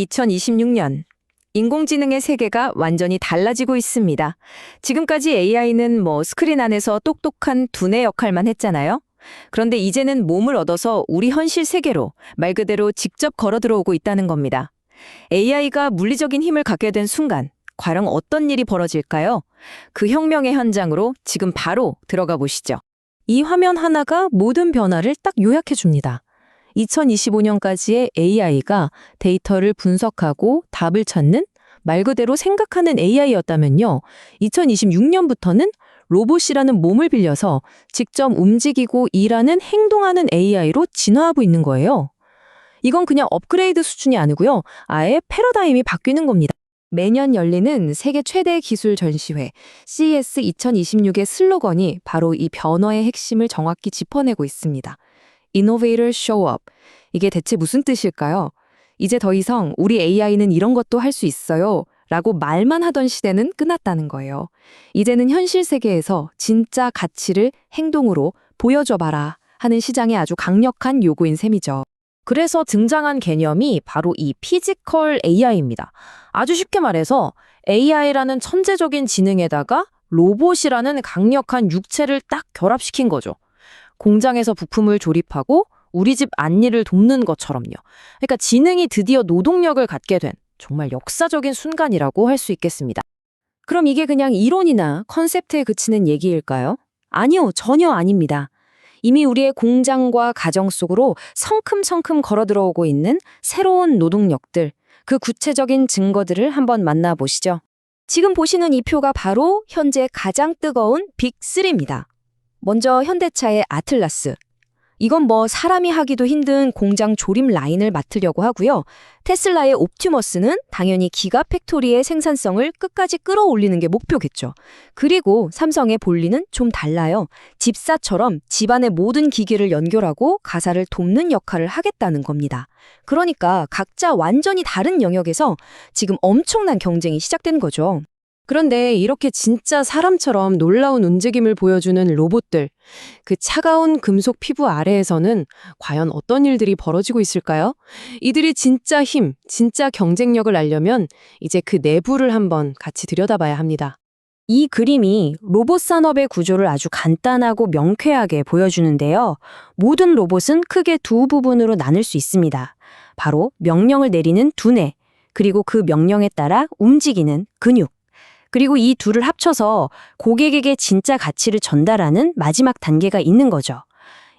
2026년 인공지능의 세계가 완전히 달라지고 있습니다. 지금까지 AI는 스크린 안에서 똑똑한 두뇌 역할만 했잖아요. 그런데 이제는 몸을 얻어서 우리 현실 세계로 말 그대로 직접 걸어 들어오고 있다는 겁니다. AI가 물리적인 힘을 갖게 된 순간 과연 어떤 일이 벌어질까요? 그 혁명의 현장으로 지금 바로 들어가 보시죠. 이 화면 하나가 모든 변화를 딱 요약해 줍니다. 2025년까지의 AI가 데이터를 분석하고 답을 찾는 말 그대로 생각하는 AI였다면요. 2026년부터는 로봇이라는 몸을 빌려서 직접 움직이고 일하는 행동하는 AI로 진화하고 있는 거예요. 이건 그냥 업그레이드 수준이 아니고요. 아예 패러다임이 바뀌는 겁니다. 매년 열리는 세계 최대 기술 전시회 CES 2026의 슬로건이 바로 이 변화의 핵심을 정확히 짚어내고 있습니다. Innovator Show Up. 이게 대체 무슨 뜻일까요? 이제 더 이상 우리 AI는 이런 것도 할 수 있어요 라고 말만 하던 시대는 끝났다는 거예요. 이제는 현실 세계에서 진짜 가치를 행동으로 보여줘봐라 하는 시장의 아주 강력한 요구인 셈이죠. 그래서 등장한 개념이 바로 이 피지컬 AI입니다. 아주 쉽게 말해서 AI라는 천재적인 지능에다가 로봇이라는 강력한 육체를 딱 결합시킨 거죠. 공장에서 부품을 조립하고 우리 집 안일을 돕는 것처럼요. 그러니까 지능이 드디어 노동력을 갖게 된 정말 역사적인 순간이라고 할 수 있겠습니다. 그럼 이게 그냥 이론이나 컨셉트에 그치는 얘기일까요? 아니요, 전혀 아닙니다. 이미 우리의 공장과 가정 속으로 성큼성큼 걸어 들어오고 있는 새로운 노동력들, 그 구체적인 증거들을 한번 만나보시죠. 지금 보시는 이 표가 바로 현재 가장 뜨거운 빅3입니다. 먼저 현대차의 아틀라스. 이건 사람이 하기도 힘든 공장 조립 라인을 맡으려고 하고요. 테슬라의 옵티머스는 당연히 기가 팩토리의 생산성을 끝까지 끌어올리는 게 목표겠죠. 그리고 삼성의 볼리는 좀 달라요. 집사처럼 집안의 모든 기기를 연결하고 가사를 돕는 역할을 하겠다는 겁니다. 그러니까 각자 완전히 다른 영역에서 지금 엄청난 경쟁이 시작된 거죠. 그런데 이렇게 진짜 사람처럼 놀라운 움직임을 보여주는 로봇들, 그 차가운 금속 피부 아래에서는 과연 어떤 일들이 벌어지고 있을까요? 이들이 진짜 힘, 진짜 경쟁력을 알려면 이제 그 내부를 한번 같이 들여다봐야 합니다. 이 그림이 로봇 산업의 구조를 아주 간단하고 명쾌하게 보여주는데요. 모든 로봇은 크게 두 부분으로 나눌 수 있습니다. 바로 명령을 내리는 두뇌, 그리고 그 명령에 따라 움직이는 근육. 그리고 이 둘을 합쳐서 고객에게 진짜 가치를 전달하는 마지막 단계가 있는 거죠.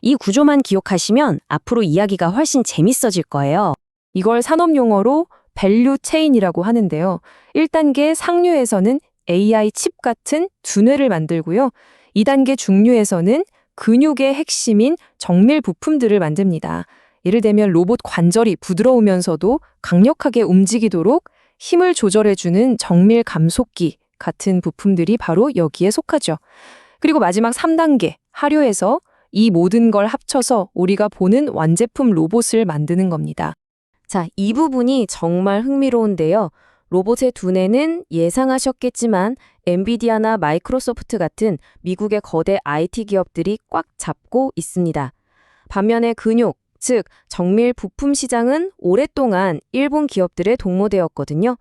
이 구조만 기억하시면 앞으로 이야기가 훨씬 재밌어질 거예요. 이걸 산업용어로 밸류 체인이라고 하는데요. 1단계 상류에서는 AI 칩 같은 두뇌를 만들고요. 2단계 중류에서는 근육의 핵심인 정밀 부품들을 만듭니다. 예를 들면 로봇 관절이 부드러우면서도 강력하게 움직이도록 힘을 조절해주는 정밀 감속기 같은 부품들이 바로 여기에 속하죠. 그리고 마지막 3단계, 하류에서 이 모든 걸 합쳐서 우리가 보는 완제품 로봇을 만드는 겁니다. 자, 이 부분이 정말 흥미로운데요. 로봇의 두뇌는 예상하셨겠지만 엔비디아나 마이크로소프트 같은 미국의 거대 IT 기업들이 꽉 잡고 있습니다. 반면에 근육, 즉 정밀 부품 시장은 오랫동안 일본 기업들의 동모대였거든요.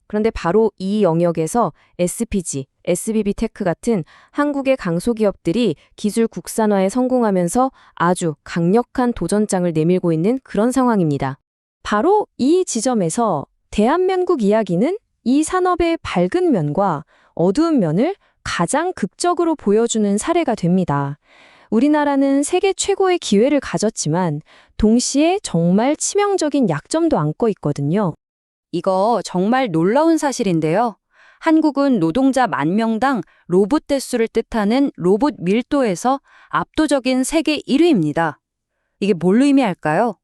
그런데 바로 이 영역에서 SPG, SBB테크 같은 한국의 강소기업들이 기술 국산화에 성공하면서 아주 강력한 도전장을 내밀고 있는 그런 상황입니다. 바로 이 지점에서 대한민국 이야기는 이 산업의 밝은 면과 어두운 면을 가장 극적으로 보여주는 사례가 됩니다. 우리나라는 세계 최고의 기회를 가졌지만 동시에 정말 치명적인 약점도 안고 있거든요. 이거 정말 놀라운 사실인데요. 한국은 노동자 10,000명당 로봇 대수를 뜻하는 로봇 밀도에서 압도적인 세계 1위입니다. 이게 뭘 의미할까요?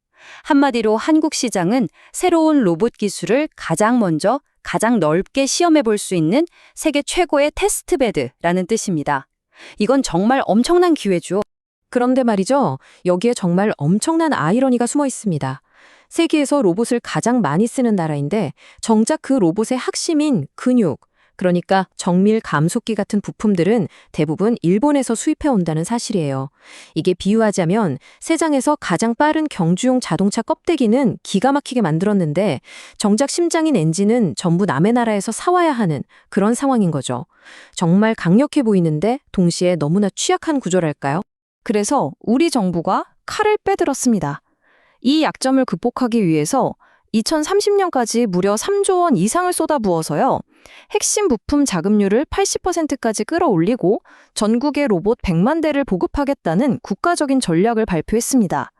한마디로 한국 시장은 새로운 로봇 기술을 가장 먼저, 가장 넓게 시험해 볼 수 있는 세계 최고의 테스트베드라는 뜻입니다. 이건 정말 엄청난 기회죠. 그런데 말이죠. 여기에 정말 엄청난 아이러니가 숨어 있습니다. 세계에서 로봇을 가장 많이 쓰는 나라인데 정작 그 로봇의 핵심인 근육, 그러니까 정밀 감속기 같은 부품들은 대부분 일본에서 수입해 온다는 사실이에요. 이게 비유하자면 세상에서 가장 빠른 경주용 자동차 껍데기는 기가 막히게 만들었는데 정작 심장인 엔진은 전부 남의 나라에서 사와야 하는 그런 상황인 거죠. 정말 강력해 보이는데 동시에 너무나 취약한 구조랄까요? 그래서 우리 정부가 칼을 빼들었습니다. 이 약점을 극복하기 위해서 2030년까지 무려 3조 원 이상을 쏟아부어서요. 핵심 부품 자급률을 80%까지 끌어올리고 전국에 로봇 100만 대를 보급하겠다는 국가적인 전략을 발표했습니다.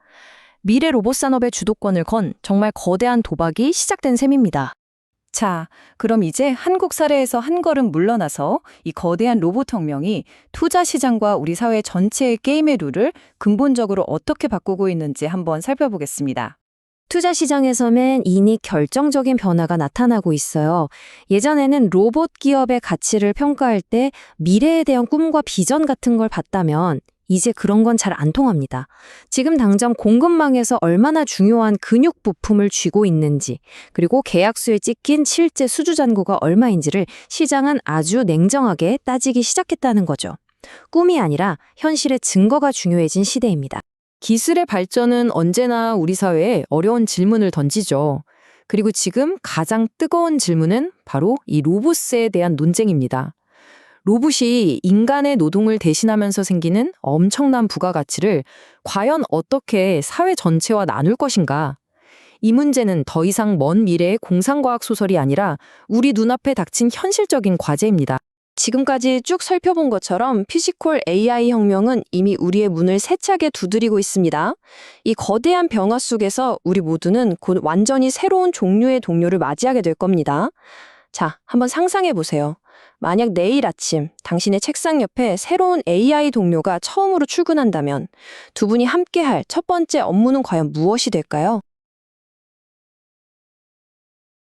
미래 로봇 산업의 주도권을 건 정말 거대한 도박이 시작된 셈입니다. 자, 그럼 이제 한국 사례에서 한 걸음 물러나서 이 거대한 로봇 혁명이 투자 시장과 우리 사회 전체의 게임의 룰을 근본적으로 어떻게 바꾸고 있는지 한번 살펴보겠습니다. 투자 시장에서는 이미 결정적인 변화가 나타나고 있어요. 예전에는 로봇 기업의 가치를 평가할 때 미래에 대한 꿈과 비전 같은 걸 봤다면 이제 그런 건 잘 안 통합니다. 지금 당장 공급망에서 얼마나 중요한 근육 부품을 쥐고 있는지, 그리고 계약서에 찍힌 실제 수주 잔고가 얼마인지를 시장은 아주 냉정하게 따지기 시작했다는 거죠. 꿈이 아니라 현실의 증거가 중요해진 시대입니다. 기술의 발전은 언제나 우리 사회에 어려운 질문을 던지죠. 그리고 지금 가장 뜨거운 질문은 바로 이 로봇에 대한 논쟁입니다. 로봇이 인간의 노동을 대신하면서 생기는 엄청난 부가가치를 과연 어떻게 사회 전체와 나눌 것인가? 이 문제는 더 이상 먼 미래의 공상과학 소설이 아니라 우리 눈앞에 닥친 현실적인 과제입니다. 지금까지 쭉 살펴본 것처럼 피지컬 AI 혁명은 이미 우리의 문을 세차게 두드리고 있습니다. 이 거대한 변화 속에서 우리 모두는 곧 완전히 새로운 종류의 동료를 맞이하게 될 겁니다. 자, 한번 상상해 보세요. 만약 내일 아침 당신의 책상 옆에 새로운 AI 동료가 처음으로 출근한다면 두 분이 함께할 첫 번째 업무는 과연 무엇이 될까요?